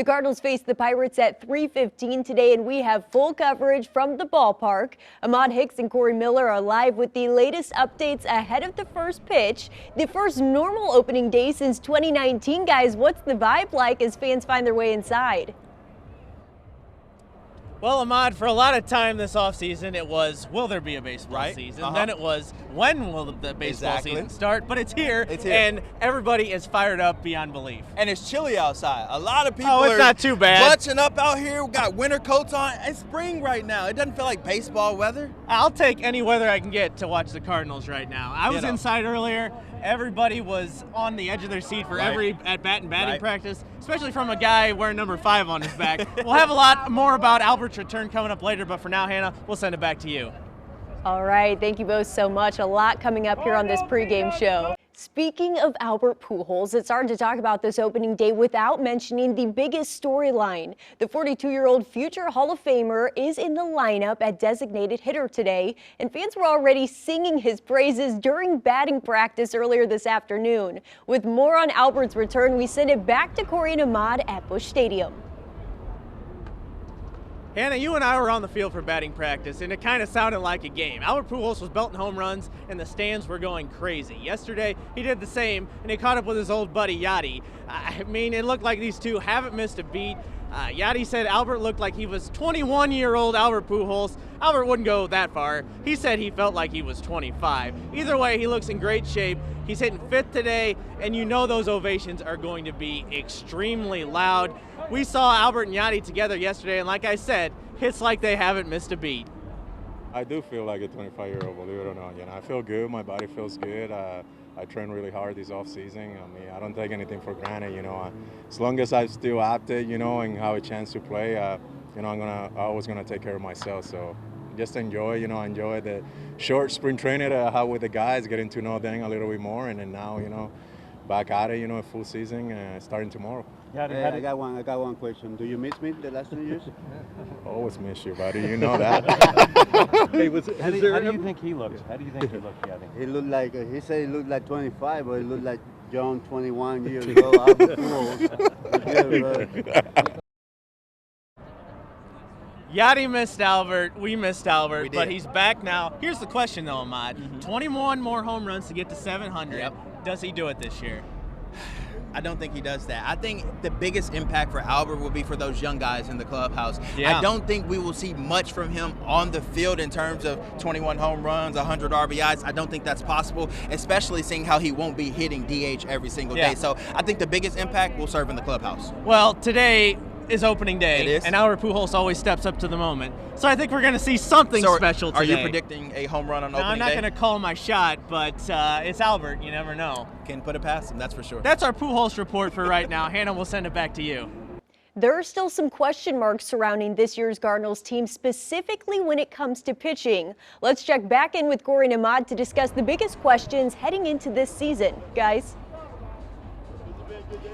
The Cardinals face the Pirates at 3:15 today, and we have full coverage from the ballpark. Ahmad Hicks and Corey Miller are live with the latest updates ahead of the first pitch. The first normal opening day since 2019, guys. What's the vibe like as fans find their way inside? Well, Ahmad, for a lot of time this offseason, it was, will there be a baseball season? Then it was, when will the baseball season start? But it's here, and everybody is fired up beyond belief. And it's chilly outside. A lot of people it's not too bad. Bunching up out here. We got winter coats on. It's spring right now. It doesn't feel like baseball weather. I'll take any weather I can get to watch the Cardinals right now. I was inside earlier. Everybody was on the edge of their seat for every at-bat and batting practice, especially from a guy wearing number 5 on his back. We'll have a lot more about Albert's return coming up later, but for now, Hannah, we'll send it back to you. All right, thank you both so much. A lot coming up here on this pregame show. Speaking of Albert Pujols, it's hard to talk about this opening day without mentioning the biggest storyline. The 42-year-old future Hall of Famer is in the lineup at designated hitter today, and fans were already singing his praises during batting practice earlier this afternoon. With more on Albert's return, we send it back to Corey and Ahmad at Busch Stadium. Hannah, you and I were on the field for batting practice, and it kind of sounded like a game. Albert Pujols was belting home runs, and the stands were going crazy. Yesterday, he did the same, and he caught up with his old buddy, Yadi. I mean, it looked like these two haven't missed a beat. Yadi said Albert looked like he was 21-year-old Albert Pujols. Albert wouldn't go that far. He said he felt like he was 25. Either way, he looks in great shape. He's hitting 5th today, and you know those ovations are going to be extremely loud. We saw Albert and Yadi together yesterday, and like I said, hits like they haven't missed a beat. I do feel like a 25-year-old, believe it or not. You know, I feel good. My body feels good. I train really hard this off season. I mean, I don't take anything for granted. You know, as long as I'm still active, you know, and have a chance to play, you know, I'm always gonna take care of myself. So just enjoy, you know, enjoy the short spring training that I have with the guys, getting to know them a little bit more, and then now, you know, back at it, you know, a full season starting tomorrow. Yeah, I got one question. Do you miss me the last 2 years? Always miss you, buddy. You know that. Hey, how do you think he looks? How do you think he looks, Yadi? He looked like he said he looked like 25, but he looked like John, 21 years old. Albert Pujols. Yadi missed Albert, we missed Albert, but he's back now. Here's the question though, Ahmad. 21 more home runs to get to 700. Does he do it this year? I don't think he does that. I think the biggest impact for Albert will be for those young guys in the clubhouse. I don't think we will see much from him on the field in terms of 21 home runs, 100 RBIs. I don't think that's possible, especially seeing how he won't be hitting DH every single day. So I think the biggest impact will serve in the clubhouse. Well, today is opening day, it is. And Albert Pujols always steps up to the moment. So I think we're going to see something special today. Are you predicting a home run on opening day? I'm not going to call my shot, but it's Albert. You never know. Can put it past him, that's for sure. That's our Pujols report for right now. Hannah, we'll send it back to you. There are still some question marks surrounding this year's Cardinals team, specifically when it comes to pitching. Let's check back in with Corey and Ahmad to discuss the biggest questions heading into this season. Guys?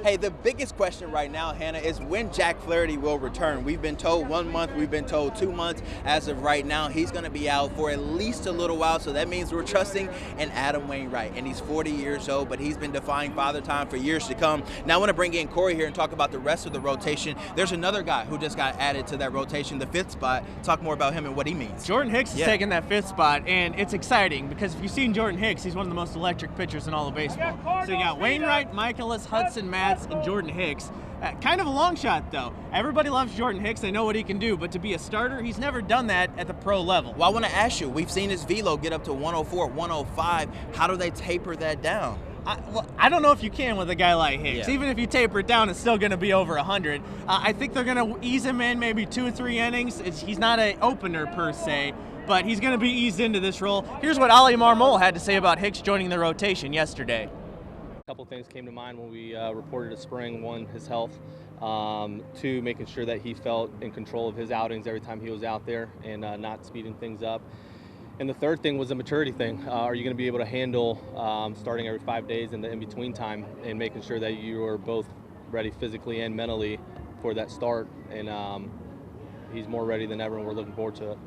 Hey, the biggest question right now, Hannah, is when Jack Flaherty will return. We've been told 1 month, we've been told 2 months. As of right now, he's going to be out for at least a little while, so that means we're trusting in Adam Wainwright. And he's 40 years old, but he's been defying father time for years to come. Now I want to bring in Corey here and talk about the rest of the rotation. There's another guy who just got added to that rotation, the 5th spot. Talk more about him and what he means. Jordan Hicks is taking that 5th spot, and it's exciting because if you've seen Jordan Hicks, he's one of the most electric pitchers in all of baseball. So you got Wainwright, Michaelis, Hudson, Matz, and Jordan Hicks. Kind of a long shot, though. Everybody loves Jordan Hicks. They know what he can do, but to be a starter, he's never done that at the pro level. Well, I want to ask you, we've seen his velo get up to 104, 105. How do they taper that down? I don't know if you can with a guy like Hicks. Even if you taper it down, it's still going to be over 100. I think they're going to ease him in maybe 2 or 3 innings. He's not an opener per se, but he's going to be eased into this role. Here's what Ali Marmol had to say about Hicks joining the rotation yesterday. A couple things came to mind when we reported a spring. One, his health. 2, making sure that he felt in control of his outings every time he was out there and not speeding things up. And the third thing was a maturity thing. Are you going to be able to handle starting every 5 days in the in-between time and making sure that you are both ready physically and mentally for that start? And he's more ready than ever, and we're looking forward to it.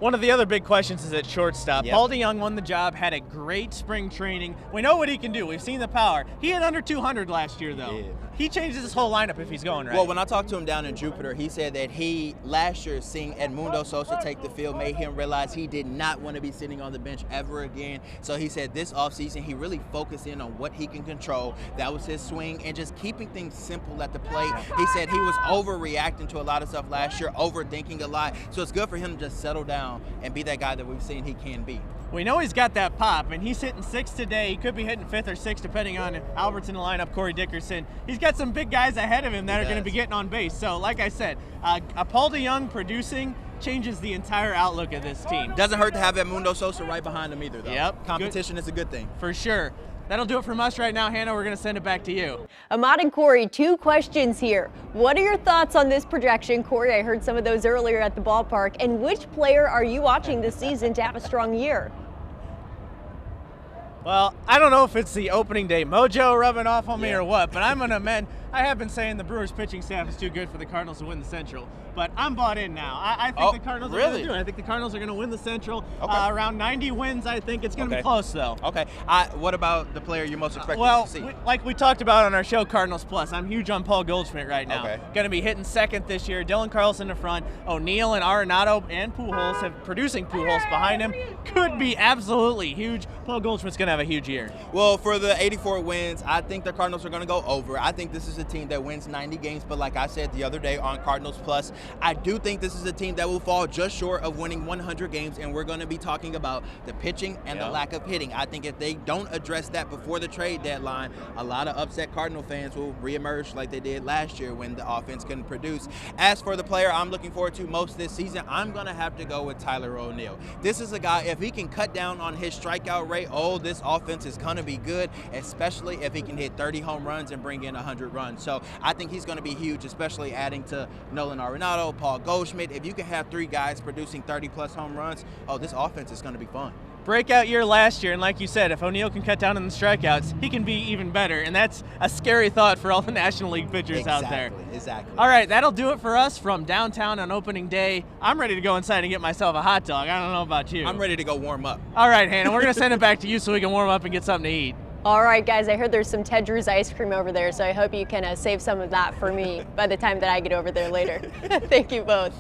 One of the other big questions is at shortstop. Yep. Paul DeYoung won the job, had a great spring training. We know what he can do. We've seen the power. He had under 200 last year, though. Yeah. He changes his whole lineup if he's going right. Well, when I talked to him down in Jupiter, he said that he, last year, seeing Edmundo Sosa take the field made him realize he did not want to be sitting on the bench ever again. So he said this offseason, he really focused in on what he can control. That was his swing and just keeping things simple at the plate. He said he was overreacting to a lot of stuff last year, overthinking a lot. So it's good for him to just settle down and be that guy that we've seen he can be. We know he's got that pop, and he's hitting 6th today. He could be hitting 5th or 6th, depending on Albert's in the lineup, Corey Dickerson. He's got some big guys ahead of him that are going to be getting on base. So, like I said, a Paul DeYoung producing changes the entire outlook of this team. Doesn't hurt to have Edmundo Sosa right behind him either, though. Yep. Competition is a good thing. For sure. That'll do it from us right now, Hannah. We're going to send it back to you. Ahmad and Corey, 2 questions here. What are your thoughts on this projection? Corey, I heard some of those earlier at the ballpark. And which player are you watching this season to have a strong year? Well, I don't know if it's the opening day mojo rubbing off on me or what, but I'm going to amend. I have been saying the Brewers pitching staff is too good for the Cardinals to win the Central, but I'm bought in now. I think the Cardinals are going to do it. I think the Cardinals are going to win the Central. Around 90 wins, I think. It's going to be close, though. Okay. What about the player you're most expecting to see? Like we talked about on our show, Cardinals Plus, I'm huge on Paul Goldschmidt right now. Going to be hitting 2nd this year. Dylan Carlson in front. O'Neill and Arenado and Pujols producing Pujols behind him. Could be absolutely huge. Paul Goldschmidt's going to have a huge year. Well, for the 84 wins, I think the Cardinals are going to go over. I think this is a team that wins 90 games, but like I said the other day on Cardinals Plus, I do think this is a team that will fall just short of winning 100 games, and we're going to be talking about the pitching and the lack of hitting. I think if they don't address that before the trade deadline, a lot of upset Cardinal fans will reemerge like they did last year when the offense couldn't produce. As for the player I'm looking forward to most this season, I'm going to have to go with Tyler O'Neill. This is a guy, if he can cut down on his strikeout rate, this offense is going to be good, especially if he can hit 30 home runs and bring in 100 runs. So I think he's going to be huge, especially adding to Nolan Arenado, Paul Goldschmidt. If you can have 3 guys producing 30-plus home runs, this offense is going to be fun. Breakout year last year, and like you said, if O'Neill can cut down on the strikeouts, he can be even better, and that's a scary thought for all the National League pitchers out there. Exactly. All right, that'll do it for us from downtown on opening day. I'm ready to go inside and get myself a hot dog. I don't know about you. I'm ready to go warm up. All right, Hannah, we're going to send it back to you so we can warm up and get something to eat. All right, guys, I heard there's some Ted Drew's ice cream over there, so I hope you can save some of that for me by the time that I get over there later. Thank you both.